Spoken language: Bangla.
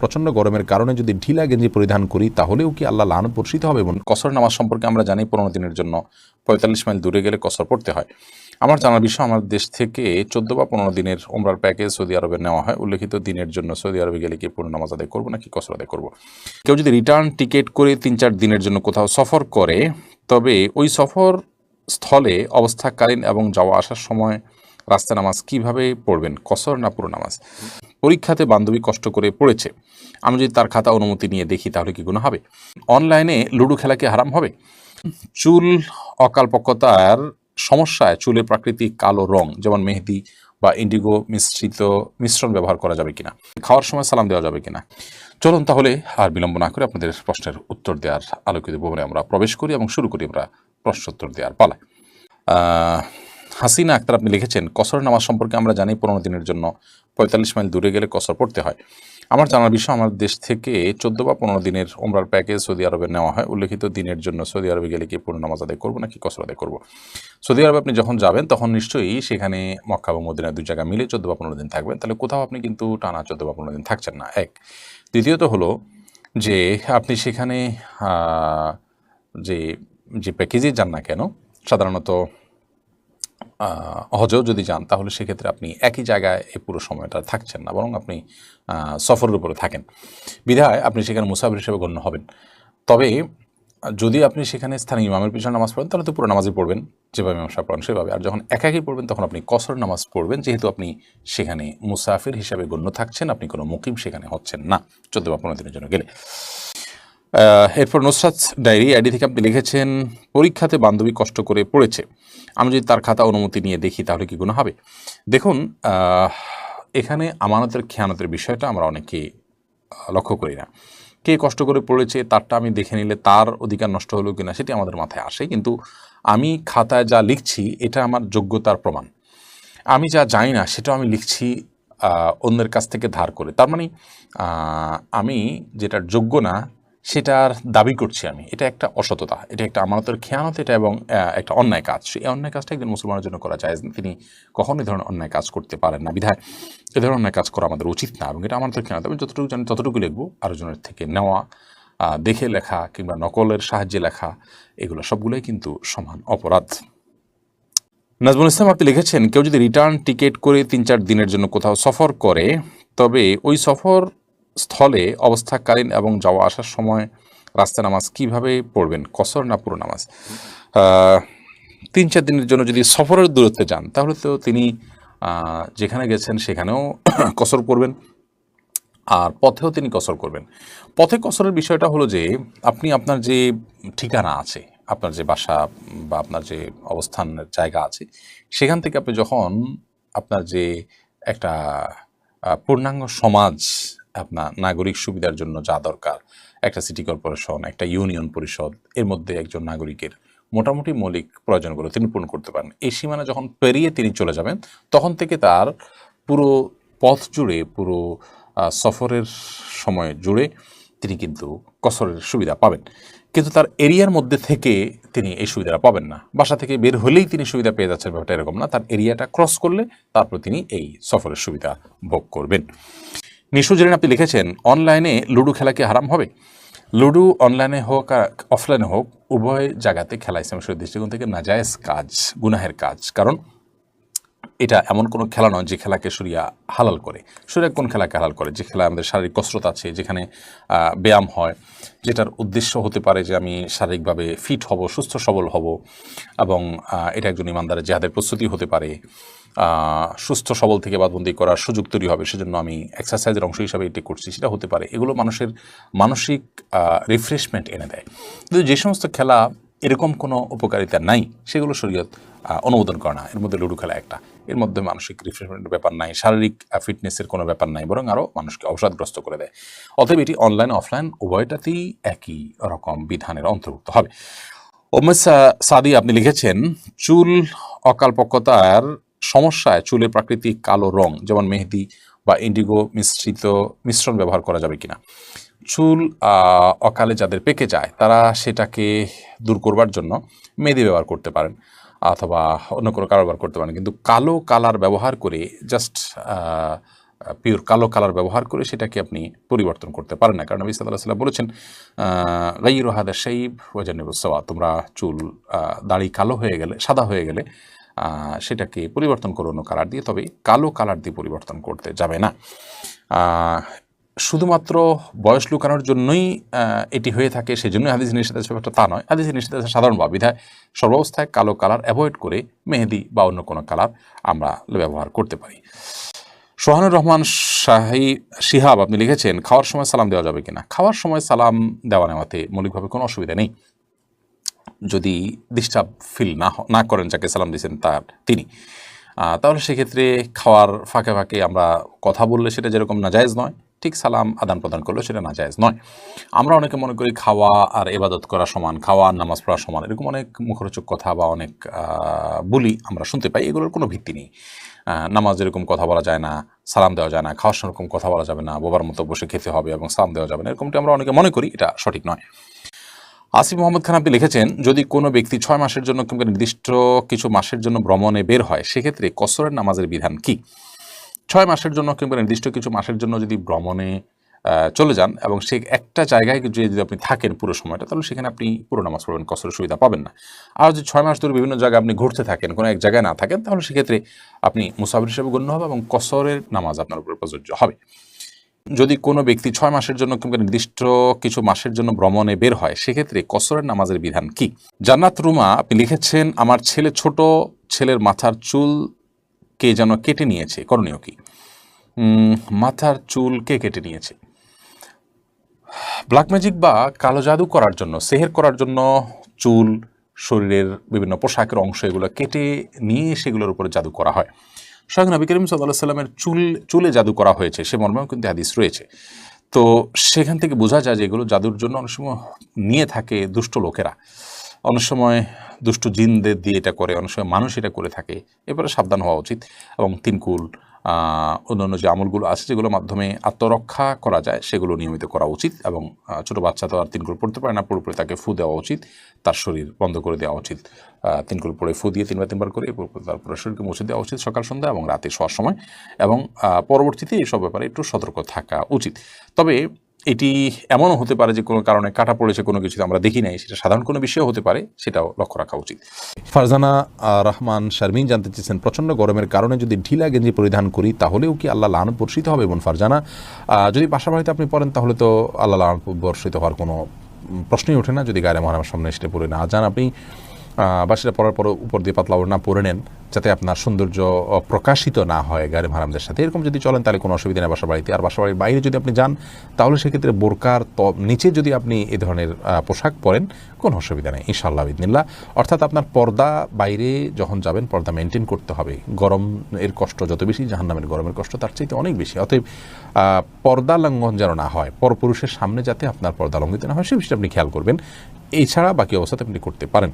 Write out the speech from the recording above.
প্রচণ্ড গরমের কারণে যদি ঢিলা গেঞ্জি পরিধান করি তাহলেও কি আল্লাহ লানত বর্ষিত হবে? কসর নামাজ সম্পর্কে আমরা জানি 15 দিনের জন্য 45 মাইল দূরে গেলে কসর পড়তে হয়। আমার জানার বিষয়, আমার দেশ থেকে 14 বা 15 দিনের ওমরার প্যাকেজ সৌদি আরবে নেওয়া হয়। উল্লেখিত দিনের জন্য সৌদি আরবে গেলে কি পূর্ণ নামাজ আদায় করবো নাকি কসর আদায় করবো? কেউ যদি রিটার্ন টিকিট করে 3-4 দিনের জন্য কোথাও সফর করে, তবে ওই সফর স্থলে অবস্থাকালীন এবং যাওয়া আসার সময় রাস্তা নামাজ কিভাবে পড়বেন, কসর না পুরো নামাজ? পরীক্ষাতে বান্ধবী কষ্ট করে পড়েছে, আমি যদি তার খাতা অনুমতি নিয়ে দেখি তাহলে কি গুনাহ হবে? অনলাইনে লুডো খেলা কি হারাম হবে? চুল অকালপক্বতার সমস্যায় চুলের প্রাকৃতিক কালো রং যেমন মেহেদি বা ইন্ডিগো মিশ্রণ ব্যবহার করা যাবে কিনা? খাওয়ার সময় সালাম দেওয়া যাবে কিনা? চলুন তাহলে আর বিলম্ব না করে আপনাদের প্রশ্নের উত্তর দেওয়ার আলোকিত ভবনে আমরা প্রবেশ করি এবং শুরু করি আমরা প্রশ্নোত্তর দেওয়ার পালা। হাসিনা আক্তার আপনি লিখেছেন, কসর নামাজ সম্পর্কে আমরা জানি 15 দিনের জন্য 45 মাইল দূরে গেলে কসর পড়তে হয়। আমার জানার বিষয়, আমার দেশ থেকে 14 বা 15 দিনের ওমরার প্যাকেজ সৌদি আরবে নেওয়া হয়। উল্লেখিত দিনের জন্য সৌদি আরবে গেলে কি পূর্ণ নামাজ আদায় করবো নাকি কসর আদায় করবো? সৌদি আরবে আপনি যখন যাবেন তখন নিশ্চয়ই সেখানে মক্কা এবং মদিনা দুই জায়গা মিলে 14 বা 15 দিন থাকবেন। তাহলে কোথাও আপনি কিন্তু টানা 14 বা 15 দিন থাকছেন না, এক। দ্বিতীয়ত হলো যে আপনি সেখানে যে যে প্যাকেজে যান না কেন, সাধারণত হজেও যদি যান তাহলে সেক্ষেত্রে আপনি একই জায়গায় এই পুরো সময়টা থাকছেন না, বরং আপনি সফরের উপরে থাকেন। বিধায় আপনি সেখানে মুসাফির হিসেবে গণ্য হবেন। তবে যদি আপনি সেখানে স্থানীয় ইমামের পিছনে নামাজ পড়েন তাহলে তো পুরো নামাজই পড়বেন, যেভাবে ইমাম সাহেব পড়েন সেভাবে। আর যখন একাকি পড়বেন তখন আপনি কসর নামাজ পড়বেন, যেহেতু আপনি সেখানে মুসাফির হিসাবে গণ্য থাকছেন, আপনি কোনো মুকিম সেখানে হচ্ছেন না 14 বা 15 দিনের জন্য গেলে। এরপর নুসরাত ডায়েরি আইডি থেকে আপনি লিখেছেন, পরীক্ষাতে বান্ধবী কষ্ট করে পড়েছে, আমি যদি তার খাতা অনুমতি নিয়ে দেখি তাহলে কি গুনাহ হবে? দেখুন, এখানে আমানতের খেয়ানতের বিষয়টা আমরা অনেকে লক্ষ্য করি না। কে কষ্ট করে পড়েছে তারটা আমি দেখে নিলে তার অধিকার নষ্ট হলো কিনা সেটি আমাদের মাথায় আসে, কিন্তু আমি খাতায় যা লিখছি এটা আমার যোগ্যতার প্রমাণ। আমি যা জানি না সেটাও আমি লিখছি অন্যের কাছ থেকে ধার করে। তার মানে আমি যেটার যোগ্য না সেটার দাবি করছি আমি, এটা একটা অসততা, এটা একটা আমানতের খেয়ানত, এটা এবং একটা অন্যায় কাজ। এই অন্যায় কাজটা একজন মুসলমানের জন্য করা যায় না, তিনি কখনো এই ধরনের অন্যায় কাজ করতে পারেন না। বিধায় এ ধরনের অন্যায় কাজ করা আমাদের উচিত না, এবং এটা আমানতের খেয়ানত। আমি যতটুকু জানি ততটুকু লিখবো। আরেকজনের থেকে নেওয়া, দেখে লেখা কিংবা নকলের সাহায্যে লেখা, এগুলো সবগুলোই কিন্তু সমান অপরাধ। নাজমুল ইসলাম আপনি লিখেছেন, কেউ যদি রিটার্ন টিকিট করে 3-4 দিনের জন্য কোথাও সফর করে, তবে ওই সফর স্থলে অবস্থাকালীন এবং যাওয়া আসার সময় রাস্তা নামাজ কিভাবে পড়বেন, কসর না পুরো নামাজ? 3-4 দিনের জন্য যদি সফরের দূরত্বে যান তাহলে তো তিনি যেখানে গেছেন সেখানেও কসর করবেন, আর পথেও তিনি কসর করবেন। পথে কসরের বিষয়টা হলো যে আপনি আপনার যে ঠিকানা আছে, আপনার যে বাসা বা আপনার যে অবস্থানের জায়গা আছে, সেখান থেকে আপনি যখন আপনার যে একটা পূর্ণাঙ্গ সমাজ, আপনার নাগরিক সুবিধার জন্য যা দরকার, একটা সিটি কর্পোরেশন, একটা ইউনিয়ন পরিষদ, এর মধ্যে একজন নাগরিকের মোটামুটি মৌলিক প্রয়োজনগুলো তিনি পূরণ করতে পারেন। এই সীমানা যখন পেরিয়ে তিনি চলে যাবেন, তখন থেকে তার পুরো পথ জুড়ে, পুরো সফরের সময় জুড়ে তিনি কিন্তু কসরের সুবিধা পাবেন। কিন্তু তার এরিয়ার মধ্যে থেকে তিনি এই সুবিধাটা পাবেন না। বাসা থেকে বের হলেই তিনি সুবিধা পেয়ে যাচ্ছেন, ব্যাপারটা এরকম না। তার এরিয়াটা ক্রস করলে তারপর তিনি এই সফরের সুবিধা ভোগ করবেন। নিশু জেরিন আপনি লিখেছেন, অনলাইনে লুডো খেলা কি হারাম হবে? লুডো অনলাইনে হোক আর অফলাইনে হোক, উভয় জায়গাতে খেলা ইসলামের শরীয়তের দৃষ্টিকোণ থেকে নাজায়েজ কাজ, গুনাহের কাজ। কারণ এটা এমন কোনো খেলা নয় যে খেলাকে শরিয়া হালাল করে। শরিয়া কোন খেলাকে হালাল করে? যে খেলায় আমাদের শারীরিক কসরত আছে, যেখানে ব্যায়াম হয়, যেটার উদ্দেশ্য হতে পারে যে আমি শারীরিকভাবে ফিট হব, সুস্থ সবল হব, এবং এটা একজন ইমানদারের জিহাদের প্রস্তুতি হতে পারে, সুস্থ সবল থেকে বাদবন্দি করার সুযোগ তৈরি হবে, সেজন্য আমি এক্সারসাইজের অংশ হিসাবে এটি করছি, সেটা হতে পারে। এগুলো মানুষের মানসিক রিফ্রেশমেন্ট এনে দেয়। কিন্তু যে সমস্ত খেলা এরকম কোনো উপকারিতা নাই, সেগুলো শরীয়ত অনুমোদন করে না। এর মধ্যে লুডো খেলা একটা, এর মধ্যে মানসিক রিফ্রেশমেন্টের ব্যাপার নাই, শারীরিক ফিটনেসের কোনো ব্যাপার নাই, বরং আরও মানুষকে অবসাদগ্রস্ত করে দেয়। অতএব এটি অনলাইন অফলাইন উভয়টাতেই একই রকম বিধানের অন্তর্ভুক্ত হবে। সাদি আপনি লিখেছেন, চুল অকালপক্বতার সমস্যায় চুলের প্রাকৃতিক কালো রং যেমন মেহেদি বা ইন্ডিগো মিশ্রণ ব্যবহার করা যাবে কিনা? চুল অকালে যাদের পেকে যায় তারা সেটাকে দূর করবার জন্য মেহেদি ব্যবহার করতে পারেন, অথবা অন্য কোনো কারো ব্যবহার করতে পারেন। কিন্তু কালো কালার ব্যবহার করে জাস্ট পিওর কালো কালার ব্যবহার করে সেটাকে আপনি পরিবর্তন করতে পারেন না, কারণ নবী সাল্লাল্লাহু আলাইহি ওয়াসাল্লাম বলেছেন গায়্যিরু হাদা শাইব ওয়াজান্নিবুস সাওয়া, তোমরা চুল দাড়ি কালো হয়ে গেলে, সাদা হয়ে গেলে সেটাকে পরিবর্তন করো অন্য কালার দিয়ে, তবে কালো কালার দিয়ে পরিবর্তন করতে যাবে না। শুধুমাত্র বয়স লুকানোর জন্যই এটি হয়ে থাকে, সেজন্যই হাদিস নিষেধ আছে ব্যাপারটা তা নয়। হাদিস নিষেধ আছে সাধারণভাবে, বিধায় সর্বাবস্থায় কালো কালার অ্যাভয়েড করে মেহেদি বা অন্য কোনো কালার আমরা ব্যবহার করতে পারি। সোহানুর রহমান শিহাব আপনি লিখেছেন, খাওয়ার সময় সালাম দেওয়া যাবে কিনা? খাওয়ার সময় সালাম দেওয়া নেওয়াতে মৌলিকভাবে কোনো অসুবিধা নেই, যদি ডিস্টার্ব ফিল না করেন যাকে সালাম দিয়েছেন তিনি, তাহলে সেক্ষেত্রে খাওয়ার ফাঁকে ফাঁকে আমরা কথা বললে সেটা যেরকম নাজায়েজ নয়, ঠিক সালাম আদান প্রদান করলে সেটা নাজায়েজ নয়। আমরা অনেকে মনে করি খাওয়া আর ইবাদত করা সমান, খাওয়া আর নামাজ পড়া সমান, এরকম অনেক মুখরোচক কথা বা অনেক বলি আমরা শুনতে পাই, এগুলোর কোনো ভিত্তি নেই। নামাজ এরকম কথা বলা যায় না, সালাম দেওয়া যায় না, খাওয়ার সেরকম কথা বলা যাবে না, বোবার মতো বসে খেতে হবে এবং সালাম দেওয়া যাবে না, এরকমটি আমরা অনেকে মনে করি, এটা সঠিক নয়। আসিফ মোহাম্মদ খান আপনি লিখেছেন, যদি কোনো ব্যক্তি 6 মাসের জন্য কিংবা নির্দিষ্ট কিছু মাসের জন্য ভ্রমণে বের হয়, সেক্ষেত্রে কসরের নামাজের বিধান কি? 6 মাসের জন্য কিংবা নির্দিষ্ট কিছু মাসের জন্য যদি ভ্রমণে চলে যান এবং সে একটা জায়গায় যদি আপনি থাকেন পুরো সময়টা, তাহলে সেখানে আপনি পুরো নামাজ পড়বেন, কসরের সুবিধা পাবেন না। আর যদি 6 মাস ধরে বিভিন্ন জায়গায় আপনি ঘুরতে থাকেন, কোনো এক জায়গায় না থাকেন, তাহলে সেক্ষেত্রে আপনি মুসাফির হিসেবে গণ্য হবে এবং কসরের নামাজ আপনার উপরে প্রযোজ্য হবে। যদি কোনো ব্যক্তি 6 মাসের জন্য কিংবা নির্দিষ্ট কিছু মাসের জন্য ভ্রমণে বের হয়, সেক্ষেত্রে কসরের নামাজের বিধান কি? জান্নাত রুমা আপনি লিখেছেন, আমার ছোট ছেলের মাথার চুল কে যেন কেটে নিয়েছে, করণীয় কি? মাথার চুল কে কেটে নিয়েছে? ব্ল্যাক ম্যাজিক বা কালো জাদু করার জন্য, সেহের করার জন্য চুল, শরীরের বিভিন্ন পোশাকের অংশ এগুলো কেটে নিয়ে সেগুলোর উপরে জাদু করা হয়। স্বয়ং নবী করিম সাল্লাল্লাহু আলাইহি সাল্লামের চুলে জাদু করা হয়েছে, সে মর্মেও কিন্তু হাদিস রয়েছে। তো সেখান থেকে বোঝা যায় যে এগুলো জাদুর জন্য অনেক সময় নিয়ে থাকে দুষ্ট লোকেরা, অনেক সময় দুষ্ট জিনদের দিয়ে এটা করে, অনেক সময় মানুষ এটা করে থাকে। এবারে সাবধান হওয়া উচিত এবং তিনকুল অন্যান্য যে আমলগুলো আছে যেগুলোর মাধ্যমে আত্মরক্ষা করা যায় সেগুলো নিয়মিত করা উচিত। এবং ছোটো বাচ্চা তো আর তিনকুল পড়তে পারে না, পুরোপুরি তাকে ফু দেওয়া উচিত, তার শরীর বন্ধ করে দেওয়া উচিত। তিনকুল পরে ফু দিয়ে 3বার করে তারপরে শরীরকে মুছে দেওয়া উচিত সকাল সন্ধ্যা এবং রাতে শোয়ার সময়, এবং পরবর্তীতে এইসব ব্যাপারে একটু সতর্ক থাকা উচিত। তবে এটি এমনও হতে পারে যে কোনো কারণে কাটা পড়েছে, কোনো কিছু আমরা দেখি নাই, সেটা সাধারণ কোনো বিষয় হতে পারে, সেটাও লক্ষ্য রাখা উচিত। ফারজানা রহমান শারমিন জানতে চেয়েছেন, প্রচণ্ড গরমের কারণে যদি ঢিলা গেঞ্জি পরিধান করি তাহলেও কি আল্লাহ লানত বর্ষিত হবে? এবং ফারজানা, যদি বাসা বাড়িতে আপনি পড়েন তাহলে তো আল্লাহ লানত বর্ষিত হওয়ার কোনো প্রশ্নই ওঠে না, যদি গায়ে মহারামের সামনে সেটা পরে না যান আপনি, বা সেটা পরার পর উপর দিয়ে পাতলা না পরে নেন, যাতে আপনার সৌন্দর্য প্রকাশিত না হয় গায়ে হারামদের সাথে, এরকম যদি চলেন তাহলে কোনো অসুবিধা নেই বাসা বাড়িতে। আর বাসা বাড়ির বাইরে যদি আপনি যান তাহলে সেক্ষেত্রে বোরকার নিচে যদি আপনি এ ধরনের পোশাক পরেন কোনো অসুবিধা নেই ইনশাআল্লাহ বিদিনিল্লাহ। অর্থাৎ আপনার পর্দা, বাইরে যখন যাবেন পর্দা মেনটেন করতে হবে। গরম এর কষ্ট যত বেশি, জাহান্নামের গরমের কষ্ট তার চাইতে অনেক বেশি। অতএব পর্দা লঙ্ঘন যেন না হয়, পরপুরুষের সামনে যাতে আপনার পর্দা লঙ্ঘিত না হয় সে বিষয়টা আপনি খেয়াল করবেন। এছাড়া বাকি অবস্থাতে আপনি করতে পারেন।